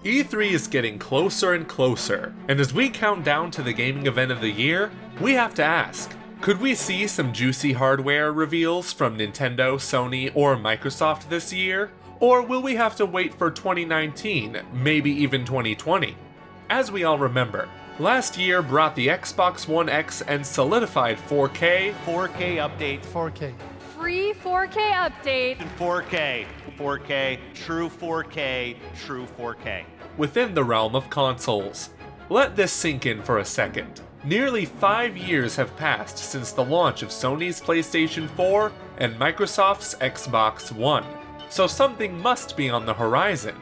E3 is getting closer and closer, and as we count down to the gaming event of the year, we have to ask, could we see some juicy hardware reveals from Nintendo, Sony, or Microsoft this year? Or will we have to wait for 2019, maybe even 2020? As we all remember, last year brought the Xbox One X and solidified 4K, 4K update, 4K. Free 4K update. 4K, 4K, true 4K, true 4K. within the realm of consoles. Let this sink in for a second. Nearly 5 years have passed since the launch of Sony's PlayStation 4 and Microsoft's Xbox One, so something must be on the horizon.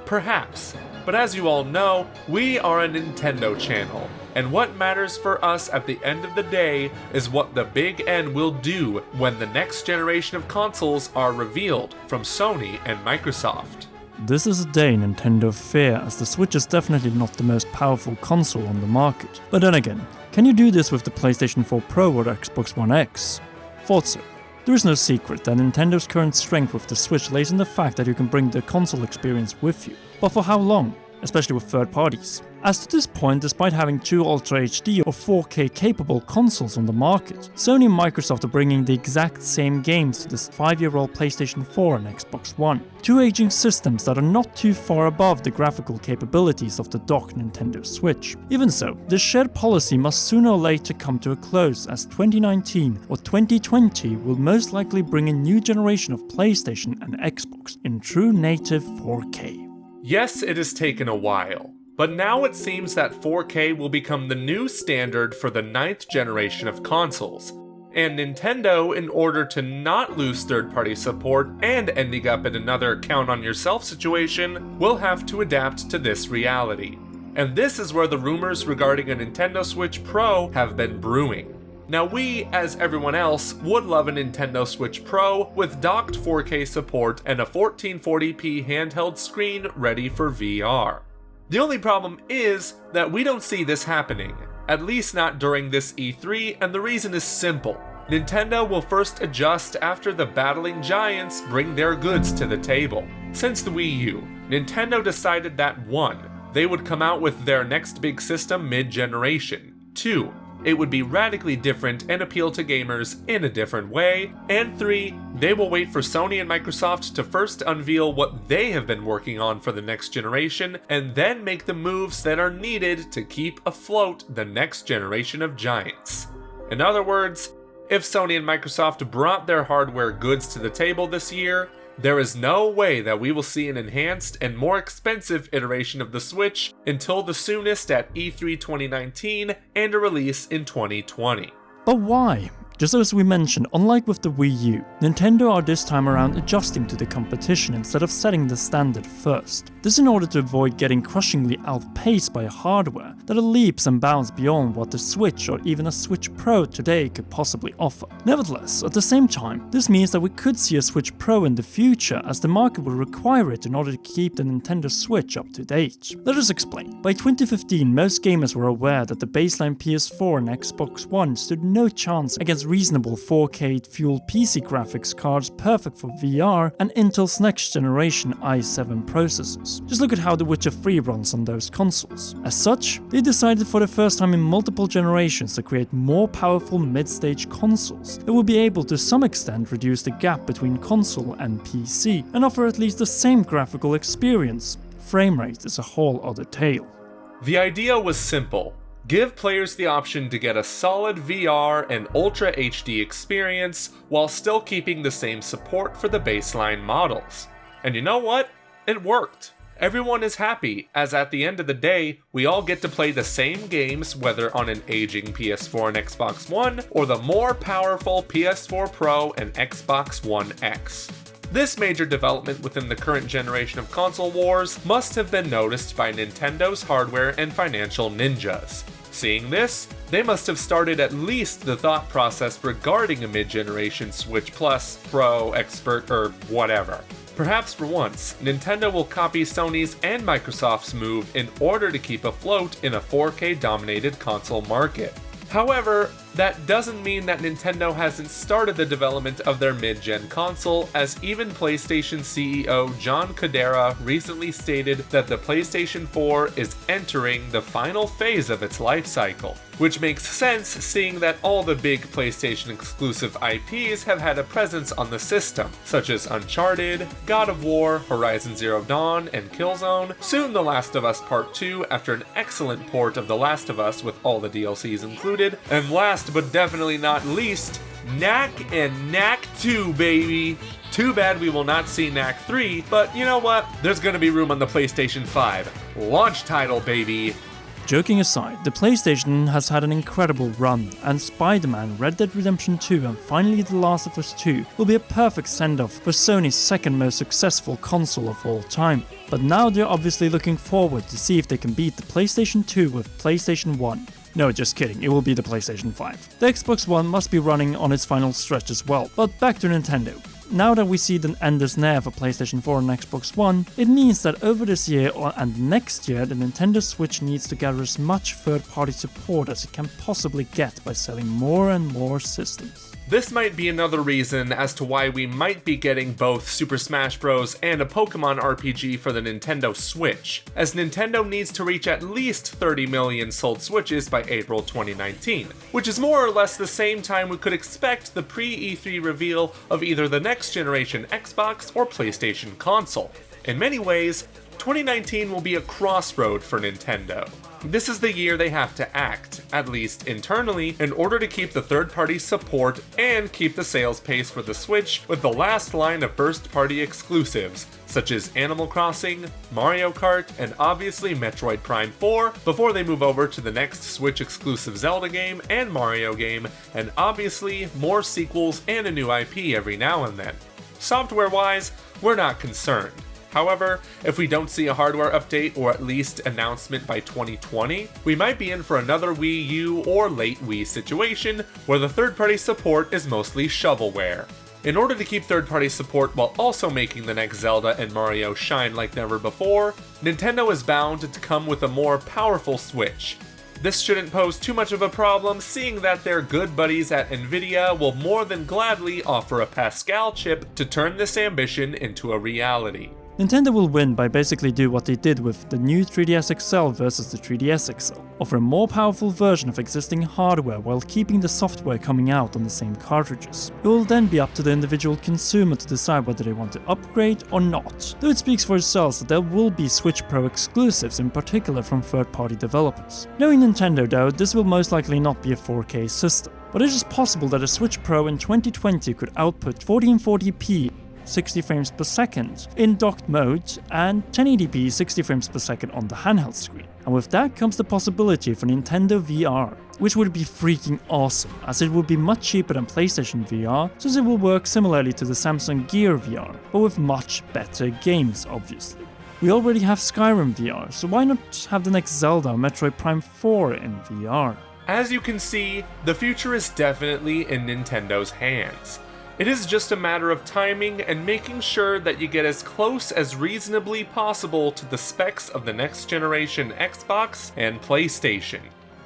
Perhaps, but as you all know, we are a Nintendo channel, and what matters for us at the end of the day is what the Big N will do when the next generation of consoles are revealed from Sony and Microsoft. This is a day Nintendo fear, as the Switch is definitely not the most powerful console on the market. But then again, can you do this with the PlayStation 4 Pro or the Xbox One X? Thought so. There is no secret that Nintendo's current strength with the Switch lays in the fact that you can bring the console experience with you. But for how long? Especially with third parties. As to this point, despite having two Ultra HD or 4K capable consoles on the market, Sony and Microsoft are bringing the exact same games to this 5-year-old PlayStation 4 and Xbox One. Two aging systems that are not too far above the graphical capabilities of the docked Nintendo Switch. Even so, this shared policy must sooner or later come to a close, as 2019 or 2020 will most likely bring a new generation of PlayStation and Xbox in true native 4K. Yes, it has taken a while, but now it seems that 4K will become the new standard for the 9th generation of consoles, and Nintendo, in order to not lose third-party support and ending up in another count-on-yourself situation, will have to adapt to this reality. And this is where the rumors regarding a Nintendo Switch Pro have been brewing. Now we, as everyone else, would love a Nintendo Switch Pro with docked 4K support and a 1440p handheld screen ready for VR. The only problem is that we don't see this happening, at least not during this E3, and the reason is simple. Nintendo will first adjust after the battling giants bring their goods to the table. Since the Wii U, Nintendo decided that 1. They would come out with their next big system mid-generation, 2. It would be radically different and appeal to gamers in a different way, and 3. They will wait for Sony and Microsoft to first unveil what they have been working on for the next generation, and then make the moves that are needed to keep afloat the next generation of giants. In other words, if Sony and Microsoft brought their hardware goods to the table this year, there is no way that we will see an enhanced and more expensive iteration of the Switch until the soonest at E3 2019 and a release in 2020. But why? Just as we mentioned, unlike with the Wii U, Nintendo are this time around adjusting to the competition instead of setting the standard first. This in order to avoid getting crushingly outpaced by a hardware that are leaps and bounds beyond what the Switch or even a Switch Pro today could possibly offer. Nevertheless, at the same time, this means that we could see a Switch Pro in the future, as the market will require it in order to keep the Nintendo Switch up to date. Let us explain. By 2015, most gamers were aware that the baseline PS4 and Xbox One stood no chance against reasonable 4K fueled PC graphics cards perfect for VR and Intel's next generation i7 processors. Just look at how The Witcher 3 runs on those consoles. As such, they decided for the first time in multiple generations to create more powerful mid-stage consoles that will be able to some extent reduce the gap between console and PC and offer at least the same graphical experience. Frame rate is a whole other tale. The idea was simple. Give players the option to get a solid VR and Ultra HD experience while still keeping the same support for the baseline models. And you know what? It worked. Everyone is happy, as at the end of the day, we all get to play the same games whether on an aging PS4 and Xbox One or the more powerful PS4 Pro and Xbox One X. This major development within the current generation of console wars must have been noticed by Nintendo's hardware and financial ninjas. Seeing this, they must have started at least the thought process regarding a mid-generation Switch Plus, Pro, Expert, or whatever. Perhaps for once, Nintendo will copy Sony's and Microsoft's move in order to keep afloat in a 4K-dominated console market. However, That doesn't mean that Nintendo hasn't started the development of their mid-gen console, as even PlayStation CEO John Codera recently stated that the PlayStation 4 is entering the final phase of its life cycle. Which makes sense, seeing that all the big PlayStation exclusive IPs have had a presence on the system, such as Uncharted, God of War, Horizon Zero Dawn, and Killzone, soon The Last of Us Part 2 after an excellent port of The Last of Us with all the DLCs included, and last but definitely not least, Knack and Knack 2, baby! Too bad we will not see Knack 3, but you know what? There's gonna be room on the PlayStation 5. Launch title, baby! Joking aside, the PlayStation has had an incredible run, and Spider-Man, Red Dead Redemption 2 and finally The Last of Us 2 will be a perfect send-off for Sony's second most successful console of all time. But now they're obviously looking forward to see if they can beat the PlayStation 2 with PlayStation 1. No, just kidding, it will be the PlayStation 5. The Xbox One must be running on its final stretch as well, but back to Nintendo. Now that we see the endless near for PlayStation 4 and Xbox One, it means that over this year and next year, the Nintendo Switch needs to gather as much third-party support as it can possibly get by selling more and more systems. This might be another reason as to why we might be getting both Super Smash Bros. And a Pokemon RPG for the Nintendo Switch, as Nintendo needs to reach at least 30 million sold Switches by April 2019, which is more or less the same time we could expect the pre-E3 reveal of either the next generation Xbox or PlayStation console. In many ways, 2019 will be a crossroad for Nintendo. This is the year they have to act, at least internally, in order to keep the third-party support and keep the sales pace for the Switch with the last line of first-party exclusives, such as Animal Crossing, Mario Kart, and obviously Metroid Prime 4, before they move over to the next Switch-exclusive Zelda game and Mario game, and obviously more sequels and a new IP every now and then. Software-wise, we're not concerned. However, if we don't see a hardware update or at least announcement by 2020, we might be in for another Wii U or late Wii situation where the third-party support is mostly shovelware. In order to keep third-party support while also making the next Zelda and Mario shine like never before, Nintendo is bound to come with a more powerful Switch. This shouldn't pose too much of a problem, seeing that their good buddies at Nvidia will more than gladly offer a Pascal chip to turn this ambition into a reality. Nintendo will win by basically do what they did with the new 3DS XL versus the 3DS XL, offer a more powerful version of existing hardware while keeping the software coming out on the same cartridges. It will then be up to the individual consumer to decide whether they want to upgrade or not, though it speaks for itself that there will be Switch Pro exclusives, in particular from third-party developers. Knowing Nintendo though, this will most likely not be a 4K system, but it is possible that a Switch Pro in 2020 could output 1440p 60 frames per second in docked mode and 1080p 60 frames per second on the handheld screen. And with that comes the possibility for Nintendo VR, which would be freaking awesome, as it would be much cheaper than PlayStation VR, since it will work similarly to the Samsung Gear VR, but with much better games, obviously. We already have Skyrim VR, so why not have the next Zelda or Metroid Prime 4 in VR? As you can see, the future is definitely in Nintendo's hands. It is just a matter of timing and making sure that you get as close as reasonably possible to the specs of the next generation Xbox and PlayStation.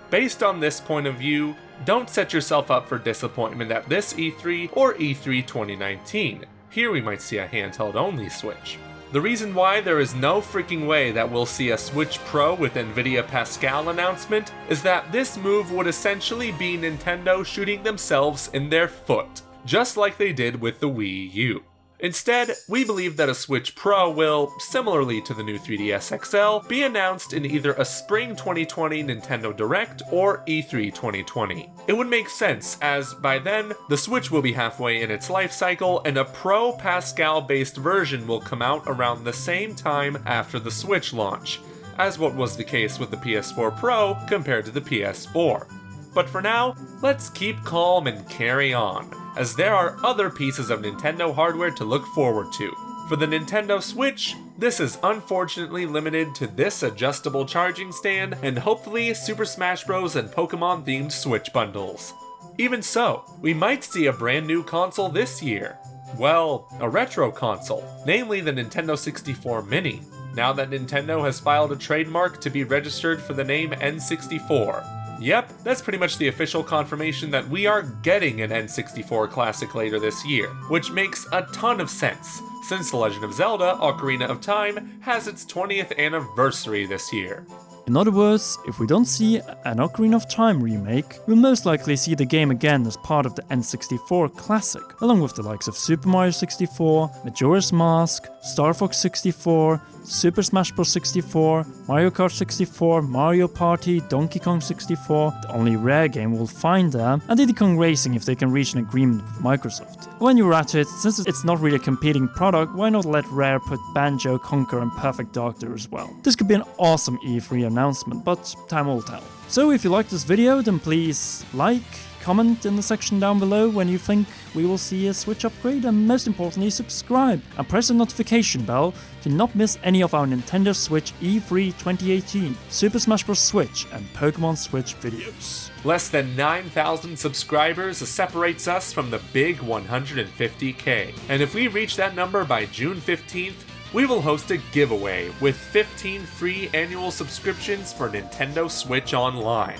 Based on this point of view, don't set yourself up for disappointment at this E3 or E3 2019. Here we might see a handheld-only Switch. The reason why there is no freaking way that we'll see a Switch Pro with Nvidia Pascal announcement is that this move would essentially be Nintendo shooting themselves in their foot, just like they did with the Wii U. Instead, we believe that a Switch Pro will, similarly to the new 3DS XL, be announced in either a Spring 2020 Nintendo Direct or E3 2020. It would make sense, as by then, the Switch will be halfway in its life cycle and a Pro Pascal-based version will come out around the same time after the Switch launch, as what was the case with the PS4 Pro compared to the PS4. But for now, let's keep calm and carry on, as there are other pieces of Nintendo hardware to look forward to. For the Nintendo Switch, this is unfortunately limited to this adjustable charging stand and hopefully Super Smash Bros. And Pokemon themed Switch bundles. Even so, we might see a brand new console this year. Well, a retro console, namely the Nintendo 64 Mini, now that Nintendo has filed a trademark to be registered for the name N64. Yep, that's pretty much the official confirmation that we are getting an N64 classic later this year, which makes a ton of sense, since The Legend of Zelda: Ocarina of Time has its 20th anniversary this year. In other words, if we don't see an Ocarina of Time remake, we'll most likely see the game again as part of the N64 Classic, along with the likes of Super Mario 64, Majora's Mask, Star Fox 64, Super Smash Bros. 64, Mario Kart 64, Mario Party, Donkey Kong 64, the only Rare game we'll find there, and Diddy Kong Racing if they can reach an agreement with Microsoft. When you're at it, since it's not really a competing product, why not let Rare put Banjo, Conquer and Perfect Dark there as well? This could be an awesome E3 announcement, but time will tell. So if you liked this video, then please like, comment in the section down below when you think we will see a Switch upgrade, and most importantly subscribe and press the notification bell to not miss any of our Nintendo Switch E3 2018, Super Smash Bros. Switch and Pokemon Switch videos. Less than 9,000 subscribers separates us from the big 150K, and if we reach that number by June 15th, we will host a giveaway with 15 free annual subscriptions for Nintendo Switch Online.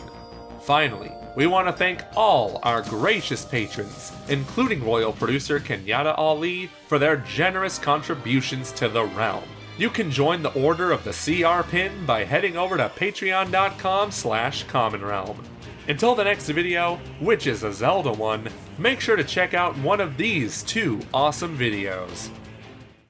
Finally, we want to thank all our gracious patrons, including royal producer Kenyatta Ali, for their generous contributions to the realm. You can join the Order of the CR Pin by heading over to patreon.com/commonrealm. Until the next video, which is a Zelda one, make sure to check out one of these two awesome videos.